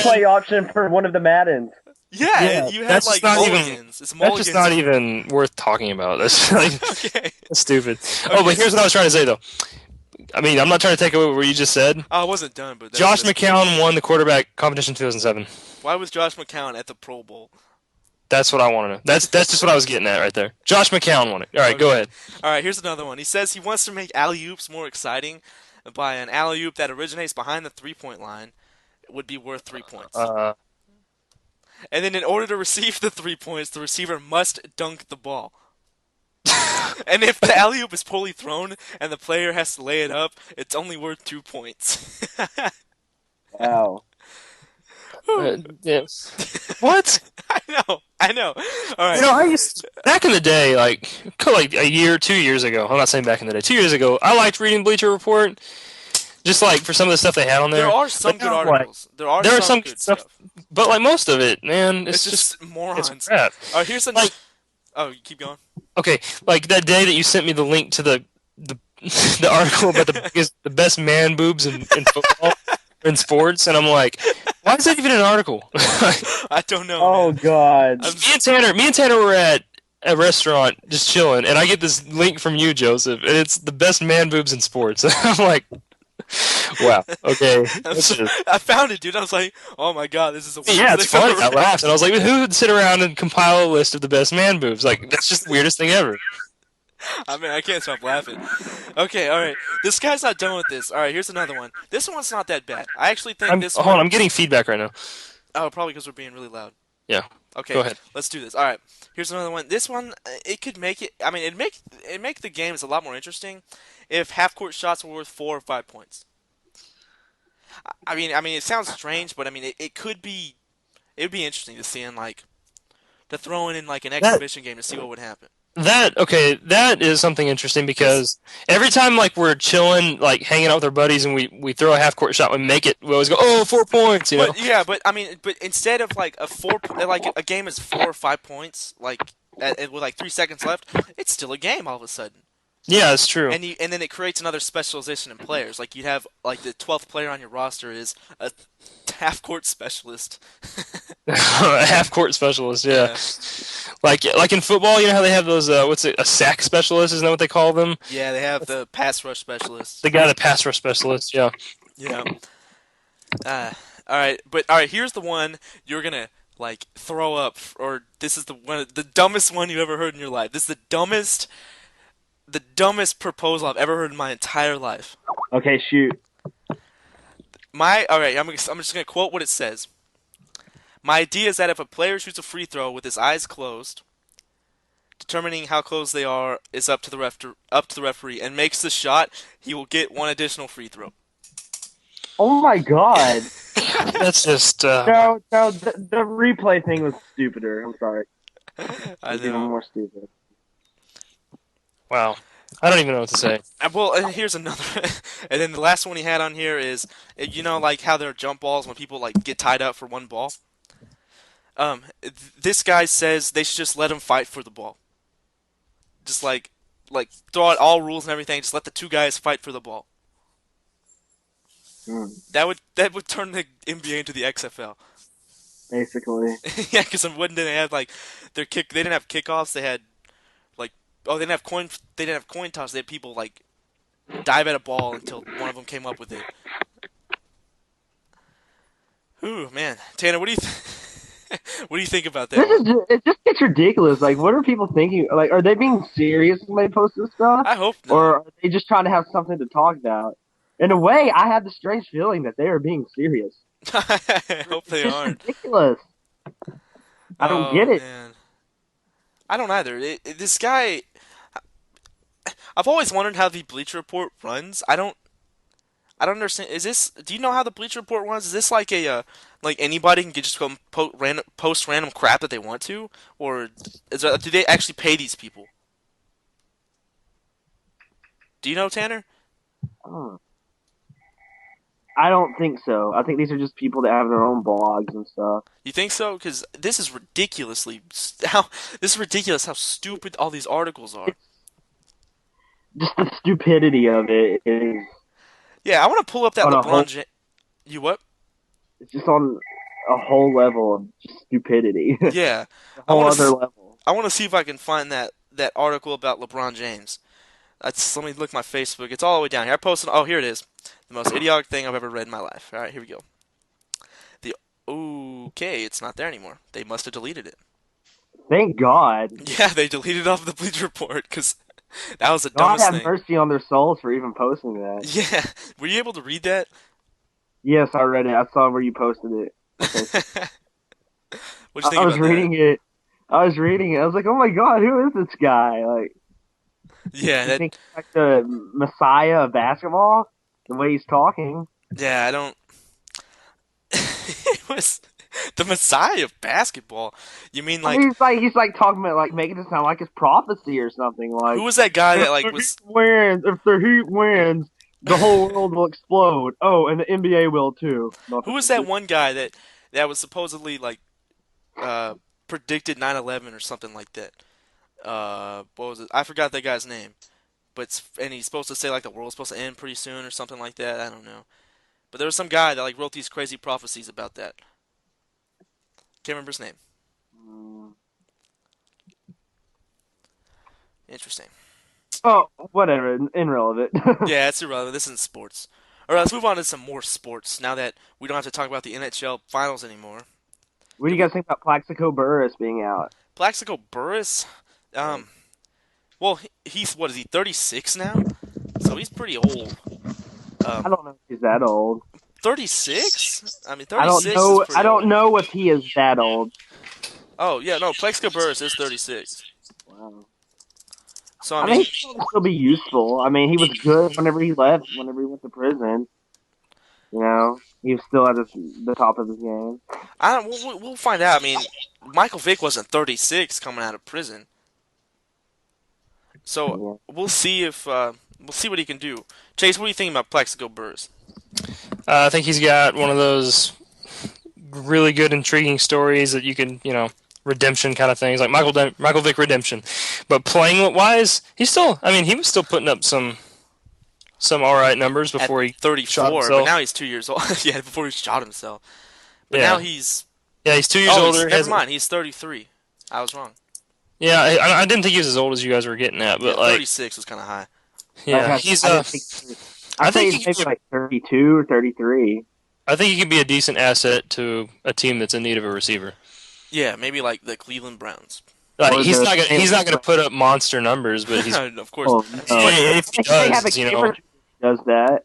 replay option for one of the Maddens. Yeah, you had that's like just not even. mulligans. It's That's mulligans. just not even worth talking about. That's like Okay. that's stupid. Okay. Oh, but here's what I was trying to say though. I mean, I'm not trying to take away what you just said. Oh, I wasn't done, but Josh McCown won the quarterback competition 2007. Why was Josh McCown at the Pro Bowl? That's what I want to know. That's just what I was getting at right there. Josh McCown won it. All right, go ahead. All right, here's another one. He says he wants to make alley-oops more exciting by an alley-oop that originates behind the three-point line would be worth 3 points. And then in order to receive the 3 points, the receiver must dunk the ball. And if the alley-oop is poorly thrown and the player has to lay it up, it's only worth 2 points. Wow. Yeah. What? I know. All right. You know, back in the day, like a year, 2 years ago. I'm not saying back in the day. 2 years ago, I liked reading Bleacher Report, just like for some of the stuff they had on there. There are some good articles. There are some good stuff, but like most of it, man, it's just morons. It's crap. All right, here's the. Oh, you keep going. Okay, like that day that you sent me the link to the the article about the best man boobs in football. In sports, and I'm like, why is that even an article? I don't know. Oh, man. God. Me and Tanner were at a restaurant just chilling, and I get this link from you, Joseph, and it's the best man boobs in sports. I'm like, wow, okay. I found it, dude. I was like, oh my god, this is a yeah, it's funny. I laughed, and I was like, who would sit around and compile a list of the best man boobs? Like, that's just the weirdest thing ever. I mean, I can't stop laughing. Okay, all right. This guy's not done with this. All right, here's another one. This one's not that bad. I actually think this one... Hold on, I'm getting feedback right now. Oh, probably because we're being really loud. Yeah. Okay, go ahead. Let's do this. All right, here's another one. This one, it could make it... I mean, it'd make the games a lot more interesting if half-court shots were worth 4 or 5 points. I mean, it sounds strange, but I mean, it could be... It would be interesting to see to throw in like an exhibition game to see what would happen. That is something interesting because every time like we're chilling, like hanging out with our buddies, and we throw a half court shot, we always go 4 points, you know. But I mean, instead of like a game is 4 or 5 points, like with like 3 seconds left, it's still a game all of a sudden. Yeah, it's true. And then it creates another specialization in players. Like you'd have like the 12th player on your roster is a half court specialist. A half court specialist, yeah. Like in football, you know how they have those a sack specialist, isn't that what they call them? Yeah, they have the pass rush specialist. The pass rush specialist, yeah. Yeah. All right, here's the one you're gonna like throw up, or this is the dumbest one you've ever heard in your life. This is the dumbest proposal I've ever heard in my entire life. Okay, shoot. Alright, I'm just gonna quote what it says. My idea is that if a player shoots a free throw with his eyes closed, determining how close they are is up to the referee, and makes the shot, he will get 1 additional free throw. Oh my god. That's just No, the replay thing was stupider. I'm sorry. I It's even more stupid. Wow. I don't even know what to say. Well, here's another. And then the last one he had on here is, you know, like how there are jump balls when people like get tied up for one ball. This guy says they should just let him fight for the ball. Just like throw out all rules and everything. Just let the 2 guys fight for the ball. That would turn the NBA into the XFL. Basically. Yeah, because when they had like they didn't have kickoffs. They had they didn't have coin toss. They had people like dive at a ball until one of them came up with it. Ooh, man, Tanner, what do you think about that? It just gets ridiculous. Like, what are people thinking? Like, are they being serious when they post this stuff? I hope not. Or are they just trying to have something to talk about? In a way, I have the strange feeling that they are being serious. I hope they aren't. Ridiculous. I don't get it. Man. I don't either. This guy, I've always wondered how the Bleacher Report runs. I don't understand. Do you know how the Bleacher Report runs? Is this like like anybody can just go post random crap that they want to, or do they actually pay these people? Do you know, Tanner? I don't think so. I think these are just people that have their own blogs and stuff. You think so? Because this is ridiculous how stupid all these articles are. Just the stupidity of it is. Yeah, I want to pull up that LeBron James. You what? It's just on. a whole level of just stupidity, Yeah, a I whole want other to. level. I want to see if I can find that article about LeBron James. Let me look at my Facebook. It's all the way down here. I posted. Oh, here it is. The most idiotic thing I've ever read in my life. All right, here we go. The Okay, it's not there anymore. They must have deleted it. Thank God. Yeah, they deleted it off the Bleacher Report because that was the God dumbest have thing. mercy on their souls for even posting that. Yeah, were you able to read that? Yes, I read it. I saw where you posted it. Okay. What'd you I think was about that? reading it. I was reading it. I was like, oh my God, who is this guy? Like, Yeah, you that. think he's like the messiah of basketball? The way he's talking. Yeah, I don't. It was the Messiah of basketball. You mean I mean, like he's like talking about like making it sound like it's prophecy or something. who Like, was that guy if that like the Heat was wins, if the Heat wins, the whole world will explode. Oh, and the NBA will too. who Nothing was to that do. one guy that was supposedly like uh predicted 9/11 or something like that? What was it? I forgot that guy's name. And he's supposed to say like the world's supposed to end pretty soon or something like that. I don't know. But there was some guy that like wrote these crazy prophecies about that. Can't remember his name. Mm. Interesting. Oh, whatever. Irrelevant. Yeah, it's irrelevant. This isn't sports. All right, let's move on to some more sports. Now that we don't have to talk about the NHL Finals anymore. What do Did you we? guys think about Plaxico Burress being out? Plaxico Burress. Like, Um. Well, he's what is he? 36 now. So he's pretty old. I Um. don't know if he's that old. 36. I mean, I don't 36 is know. I pretty don't old. know if he is that old. Oh yeah, no. Plaxico Burress is 36. Wow. So I I mean, mean, he can still be useful. I mean, he was good whenever he left. Whenever he went to prison, he was still at the top of his game. I don't. We'll find out. I mean, Michael Vick wasn't 36 coming out of prison. So Yeah. we'll see what he can do. Chase, what do you think about Plaxico Burress? I think he's got one of those really good, intriguing stories that you can, redemption kind of things, like Michael Vick redemption. But playing wise, he was still putting up some all right numbers At before he shot 34, but himself. now he's 2 years old. Yeah, before he shot himself. But now Yeah, he's yeah, he's 2 years oh, older. never mind. He's 33. I was wrong. Yeah, I didn't think he was as old as you guys were getting at, Yeah, but like, 36 was kind of high. yeah, I didn't think. I I'd say think he's maybe like 32 or 33. I think he could be a decent asset to a team that's in need of a receiver. Yeah, maybe like the Cleveland Browns. Like Or he's not gonna put up monster numbers, but he's Of course. Oh But no. if he They have a does, keeper who does that.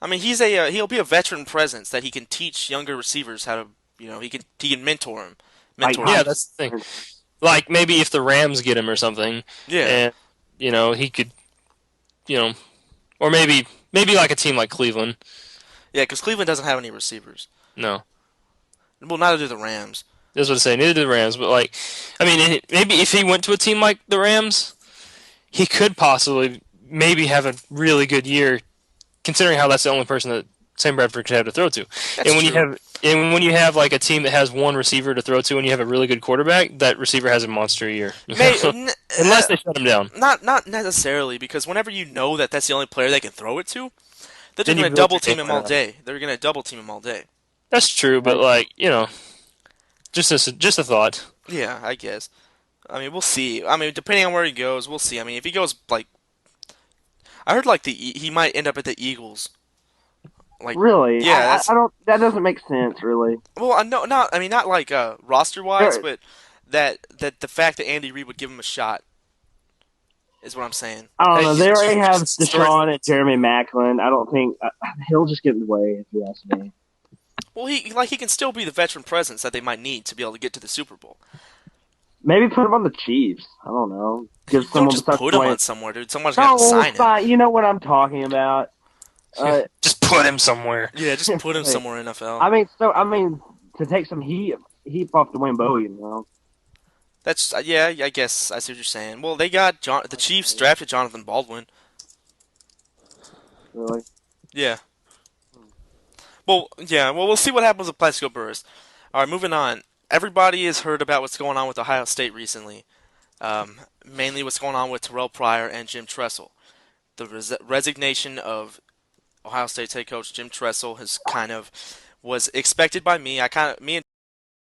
I mean, he'll be a veteran presence that he can teach younger receivers how to, he can mentor yeah, them. that's the thing. Like maybe if the Rams get him or something, Yeah. and he could, or maybe like a team like Cleveland. Yeah, because Cleveland doesn't have any receivers. No, Well, neither do the Rams. that's what I say. Neither do the Rams, but like, I mean, maybe if he went to a team like the Rams, he could possibly maybe have a really good year, considering how that's the only person that Sam Bradford could have to throw to. That's And when true. you have like a team that has one receiver to throw to, and you have a really good quarterback, that receiver has a monster year. Unless they shut him down. Not necessarily, because whenever you know that that's the only player they can throw it to, they're just Then you going to build double your team team him all around. day. They're going to double team him all day. That's true, but like just a thought. Yeah, I guess. I mean, we'll see. I mean, depending on where he goes, we'll see. I mean, if he goes like, I heard like he might end up at the Eagles. Like, Really? yeah, I don't. That doesn't make sense, really. well, no, not I mean, not like roster wise, Sure. but that the fact that Andy Reid would give him a shot is what I'm saying. I don't Hey, know. They already have story- Deshaun and Jeremy Maclin. I don't think he'll just get in the way if you ask me. Well, he can still be the veteran presence that they might need to be able to get to the Super Bowl. Maybe put him on the Chiefs. I don't know. Give Don't someone just besides put him Dwayne- on somewhere, dude. Someone's got to No, sign him. fine. You know what I'm talking about. Just put him somewhere. Yeah, just put him Hey, somewhere in NFL. I mean, to take some heat off Dwayne Bowe. That's yeah, I guess I see what you're saying. Well, they got the Chiefs drafted Jonathan Baldwin. Really. Yeah. Well, yeah. Well, we'll see what happens with Plaxico Burress. All right, moving on. Everybody has heard about what's going on with Ohio State recently. Mainly what's going on with Terrell Pryor and Jim Tressel. The resignation of Ohio State's head coach Jim Tressel has kind of was expected by me. Me and